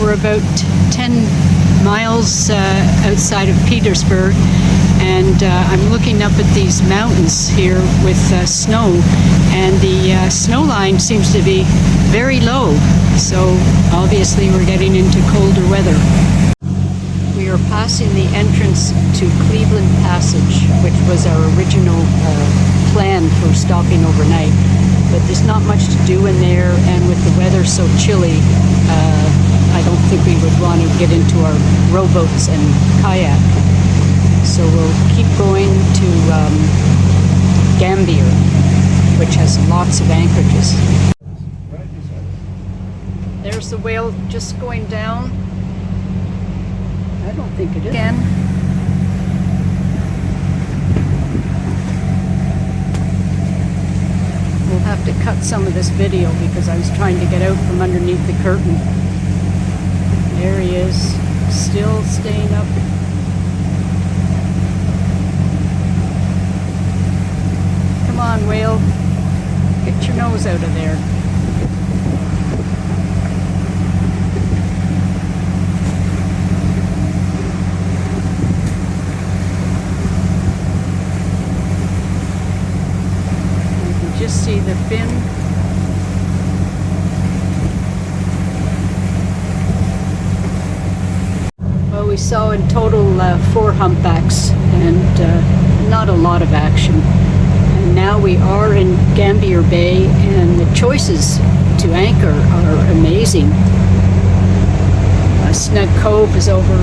We're about 10 miles outside of Petersburg, and I'm looking up at these mountains here with snow, and the snow line seems to be very low, so obviously we're getting into colder weather. We are passing the entrance to Cleveland Passage, which was our original plan for stopping overnight, but there's not much to do in there, and with the weather so chilly, I don't think we would want to get into our rowboats and kayak. So we'll keep going to Gambier, which has lots of anchorages. There's the whale just going down. I don't think it is. Again. We'll have to cut some of this video because I was trying to get out from underneath the curtain. There he is, still staying up. Come on, whale. Get your nose out of there. You can just see the fin. We saw in total 4 humpbacks and not a lot of action. And now we are in Gambier Bay, and the choices to anchor are amazing. Snug Cove is over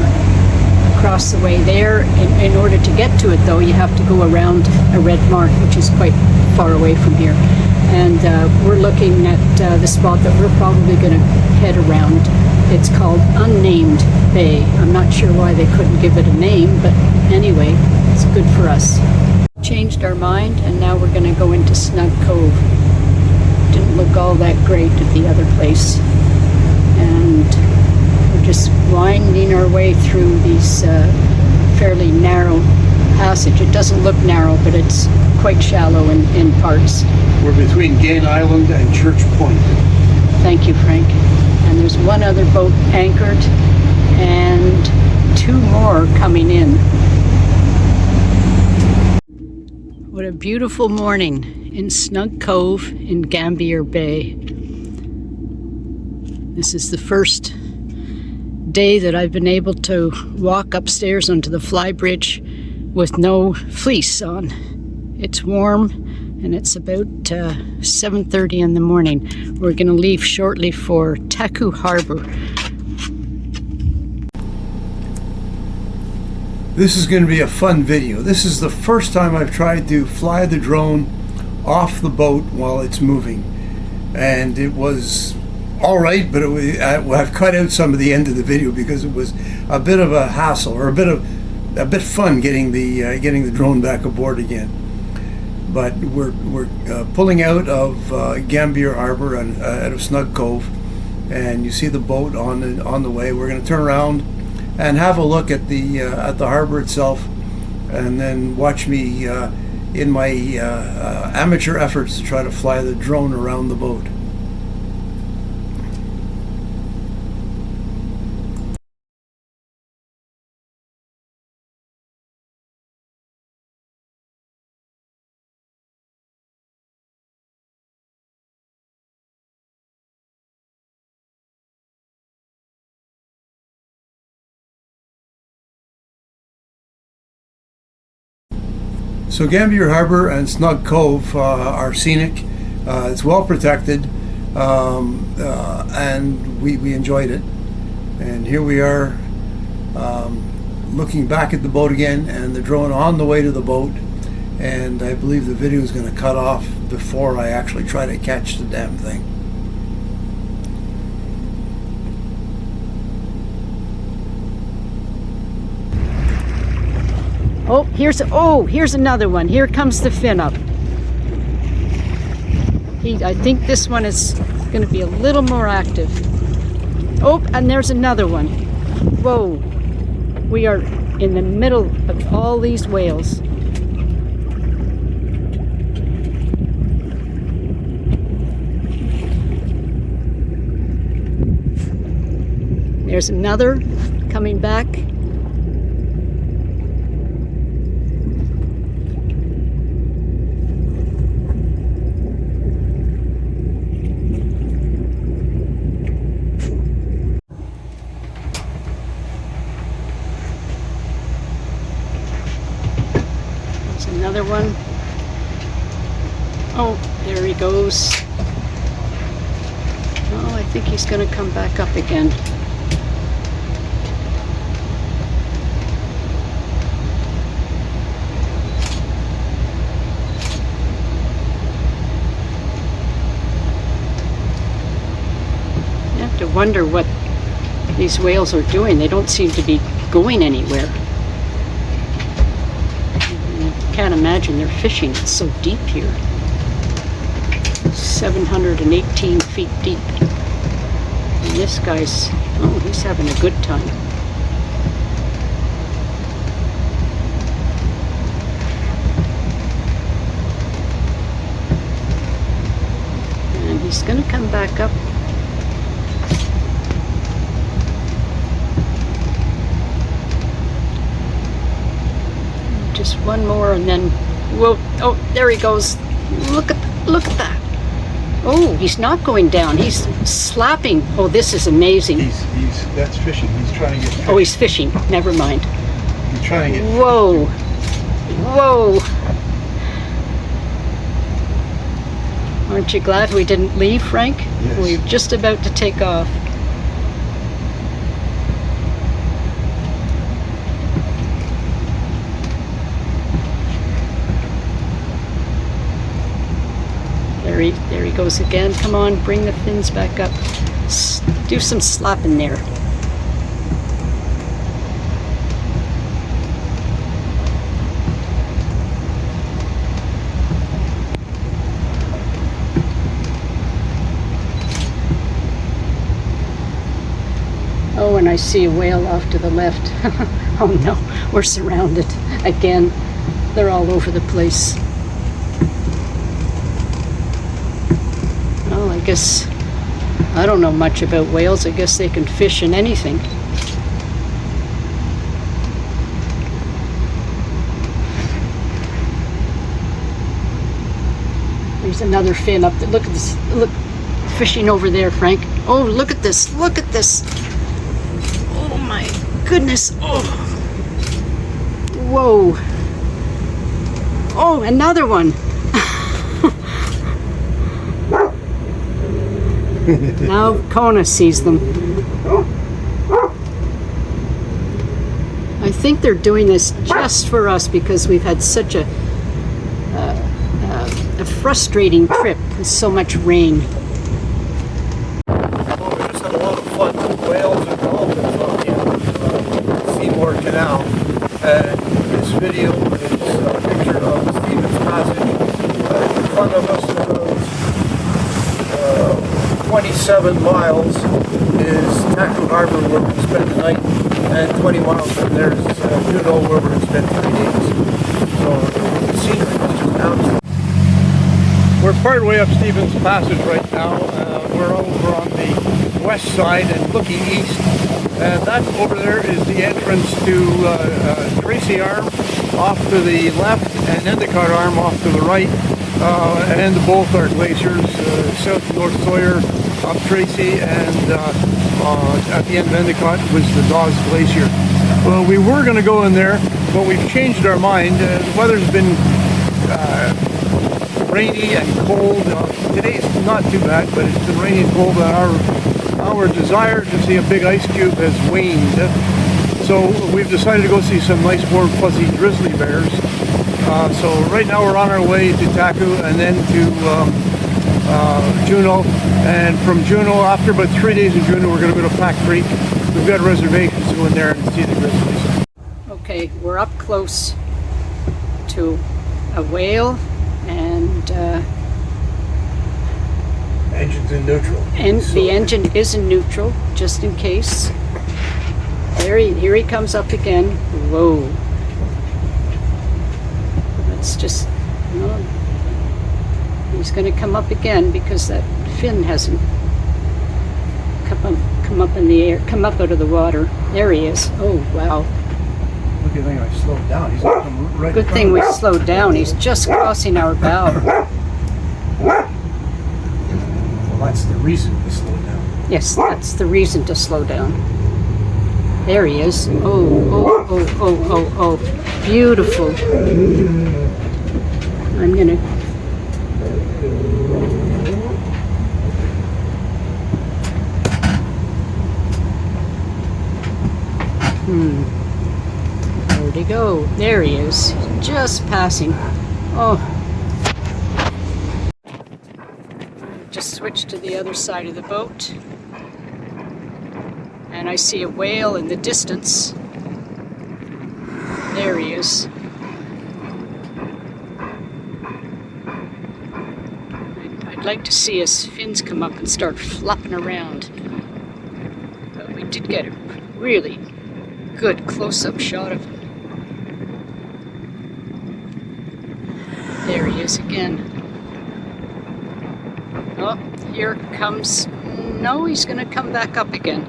across the way there. In order to get to it, though, you have to go around a red mark, which is quite far away from here. And we're looking at the spot that we're probably going to head around. It's called Unnamed Bay. I'm not sure why they couldn't give it a name, but anyway, it's good for us. Changed our mind, and now we're going to go into Snug Cove. Didn't look all that great at the other place. And we're just winding our way through these fairly narrow passage. It doesn't look narrow, but it's quite shallow in parts. We're between Gain Island and Church Point. Thank you, Frank. And there's one other boat anchored and 2 more coming in. What a beautiful morning in Snug Cove in Gambier Bay. This is the first day that I've been able to walk upstairs onto the flybridge with no fleece on. It's warm, and it's about 7:30 in the morning. We're going to leave shortly for Taku Harbor. This is going to be a fun video. This is the first time I've tried to fly the drone off the boat while it's moving, and it was all right, but I've cut out some of the end of the video because it was a bit of a hassle, or a bit fun getting the drone back aboard again. But we're pulling out of Gambier Harbor and out of Snug Cove, and you see the boat on the way. We're going to turn around and have a look at the harbor itself, and then watch me in my amateur efforts to try to fly the drone around the boat. So Gambier Harbor and Snug Cove are scenic. It's well protected, and we enjoyed it. And here we are looking back at the boat again, and the drone on the way to the boat. And I believe the video is going to cut off before I actually try to catch the damn thing. Here's another one. Here comes the fin up. I think this one is going to be a little more active. Oh, and there's another one. Whoa. We are in the middle of all these whales. There's another coming back. There's another one. Oh, there he goes. Oh, I think he's going to come back up again. You have to wonder what these whales are doing. They don't seem to be going anywhere. I can't imagine they're fishing. It's so deep here. 718 feet deep. And this guy's, oh, he's having a good time. And he's going to come back up. Just one more and then, whoa, oh, there he goes. Look at that. Oh, he's not going down. He's slapping. Oh, this is amazing. That's fishing. He's trying to get fish. Oh, he's fishing. Never mind. He's trying to get Whoa. Whoa. Aren't you glad we didn't leave, Frank? Yes. We were just about to take off. There he goes again. Come on, bring the fins back up. Do some slapping there. Oh, and I see a whale off to the left. Oh no, we're surrounded again. They're all over the place. Well, I guess, I don't know much about whales. I guess they can fish in anything. There's another fin up there. Look at this. Look, fishing over there, Frank. Oh, look at this. Look at this. Oh my goodness. Oh. Whoa. Oh, another one. Now Kona sees them. I think they're doing this just for us because we've had such a frustrating trip with so much rain. Well, we just had a lot of fun with whales and dolphins on the Seymour Canal. And this video is a picture of Stevens Passage. In front of us, 27 miles is Taku Harbor, where we spend the night, and 20 miles from there is Juneau, where we're going to spend 3 days. So the scenery is just absolutely. We're part way up Stevens Passage right now. We're over on the west side and looking east. And that over there is the entrance to Tracy Arm off to the left and Endicott Arm off to the right. And both are glaciers, south and north Sawyer up Tracy, and at the end of Endicott was the Dawes Glacier. Well, we were going to go in there, but we've changed our mind. The weather's been rainy and cold. Today's not too bad, but it's been rainy and cold, and our desire to see a big ice cube has waned. So we've decided to go see some nice warm fuzzy grizzly bears. So right now we're on our way to Taku and then to Juneau. And from Juneau, after about 3 days in Juneau, we're going to go to Pack Creek. We've got reservations to go in there and see the grizzlies. Okay, we're up close to a whale, and engine's in neutral. And the engine is in neutral, just in case. Here he comes up again. Whoa. Let's just, no. He's going to come up again because that fin hasn't come up in the air, come up out of the water. There he is. Oh, wow. Look at him, I slowed down. He's gonna come right in Good front thing of we us. slowed down. He's just crossing our bow. Well, that's the reason we slowed down. Yes, that's the reason to slow down. There he is. Oh. Beautiful. I'm going to... Where'd he go? There he is. Just passing. Oh. Just switched to the other side of the boat. And I see a whale in the distance. There he is. I'd like to see his fins come up and start flopping around. But we did get a really good close-up shot of him. There he is again. Oh, here comes... No, he's going to come back up again.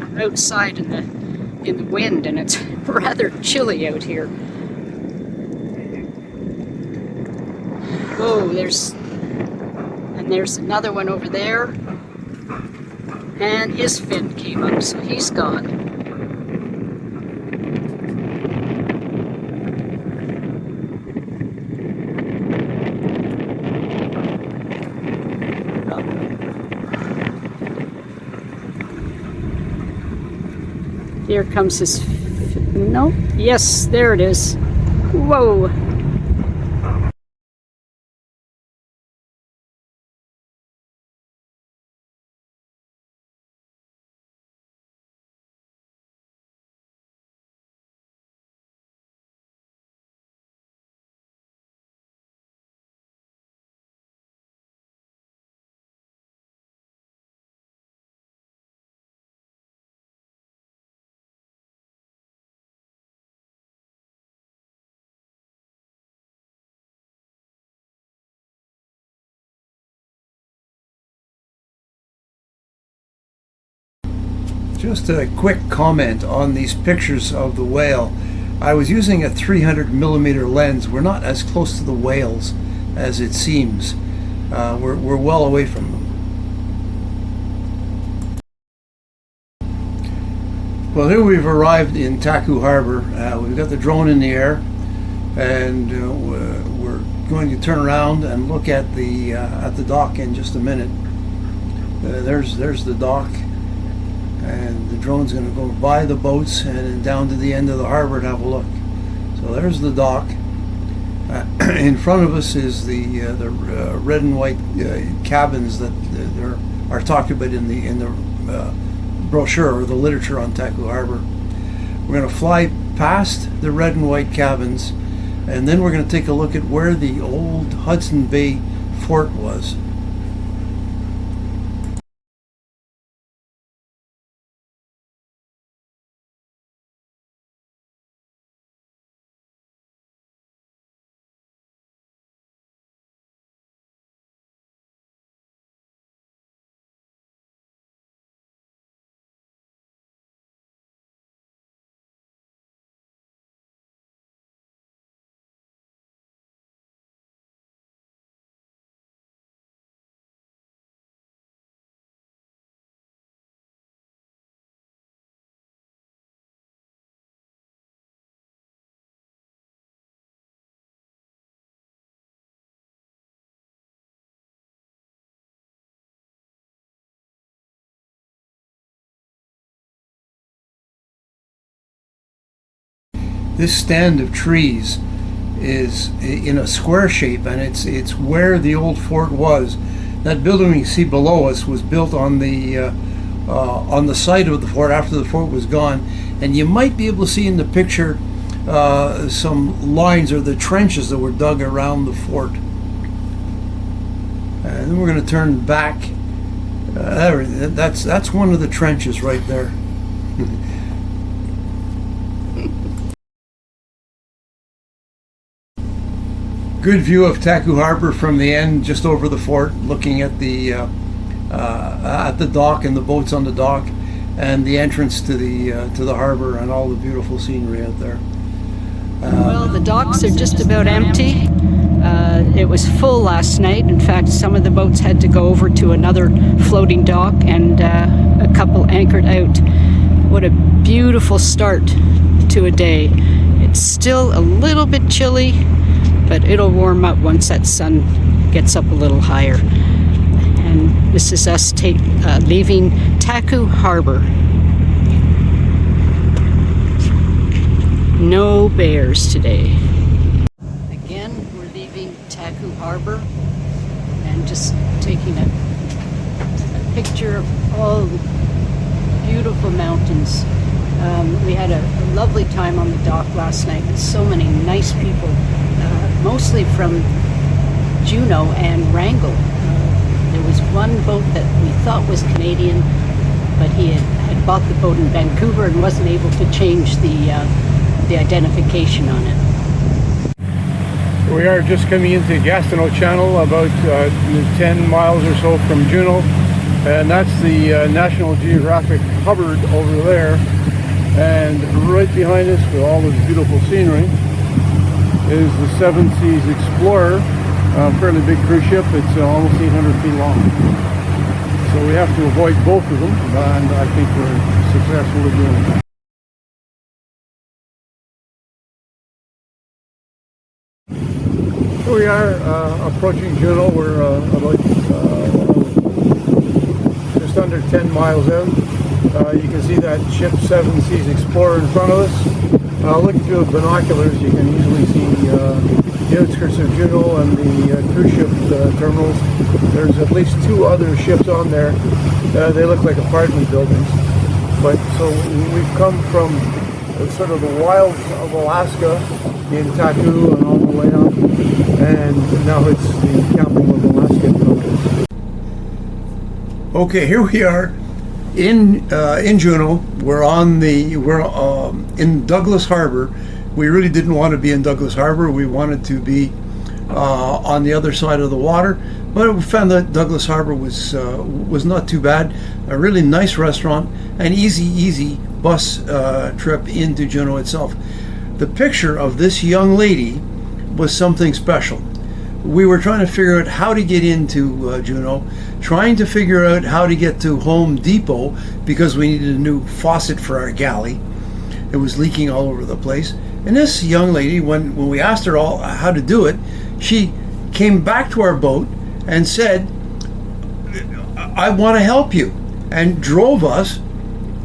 I'm outside in the wind, and it's rather chilly out here. Oh, there's another one over there, and his fin came up, so he's gone. Here comes his... No? Yes, there it is. Whoa! Just a quick comment on these pictures of the whale. I was using a 300mm lens. We're not as close to the whales as it seems. We're well away from them. Well, here we've arrived in Taku Harbor. We've got the drone in the air, and we're going to turn around and look at the dock in just a minute. There's the dock. And the drone's going to go by the boats and then down to the end of the harbor to have a look. So there's the dock. In front of us is the red and white cabins that are talked about in the brochure or the literature on Taku Harbor. We're going to fly past the red and white cabins, and then we're going to take a look at where the old Hudson Bay fort was. This stand of trees is in a square shape, and it's where the old fort was. That building you see below us was built on the site of the fort after the fort was gone, and you might be able to see in the picture some lines or the trenches that were dug around the fort. And then we're going to turn back. That's one of the trenches right there. good view of Taku Harbor from the end, just over the fort, looking at the dock and the boats on the dock, and the entrance to the harbor and all the beautiful scenery out there. Well, the docks are just about empty. It was full last night. In fact, some of the boats had to go over to another floating dock, and a couple anchored out. What a beautiful start to a day. It's still a little bit chilly, but it'll warm up once that sun gets up a little higher. And this is us leaving Taku Harbor. No bears today. Again, we're leaving Taku Harbor and just taking a picture of all the beautiful mountains. We had a lovely time on the dock last night with so many nice people, mostly from Juneau and Wrangell. There was one boat that we thought was Canadian, but he had bought the boat in Vancouver and wasn't able to change the identification on it. We are just coming into Gastineau Channel, about 10 miles or so from Juneau, and that's the National Geographic Hubbard over there. And right behind us, with all this beautiful scenery, is the Seven Seas Explorer, a fairly big cruise ship. It's almost 800 feet long. So we have to avoid both of them, and I think we're successful in doing it. Here we are approaching Juneau. We're about just under 10 miles out. You can see that ship Seven Seas Explorer in front of us. Looking through the binoculars, you can easily see the outskirts of Juneau and the cruise ship terminals. There's at least 2 other ships on there. They look like apartment buildings. But so we've come from sort of the wilds of Alaska in Taku and all the way up, and now it's the capital of Alaska. Okay, here we are in Juneau. We're in Douglas Harbor. We really didn't want to be in Douglas Harbor. We wanted to be on the other side of the water, but we found that Douglas Harbor was not too bad. A really nice restaurant, an easy bus trip into Juneau itself. The picture of this young lady was something special. We were trying to figure out how to get into Juneau, trying to figure out how to get to Home Depot because we needed a new faucet for our galley. It was leaking all over the place. And this young lady, when we asked her all how to do it, she came back to our boat and said, "I want to help you," and drove us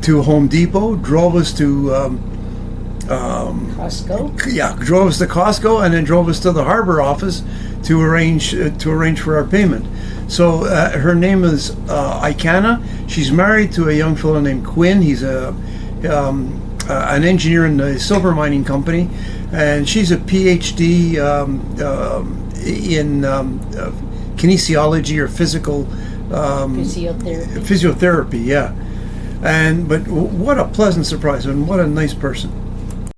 to Home Depot, drove us to Costco? Yeah, drove us to Costco, and then drove us to the harbor office to arrange for our payment. So her name is Ikana. She's married to a young fellow named Quinn. He's an engineer in the silver mining company, and she's a PhD in kinesiology or physical Physiotherapy. physiotherapy. Yeah, but what a pleasant surprise, and what a nice person.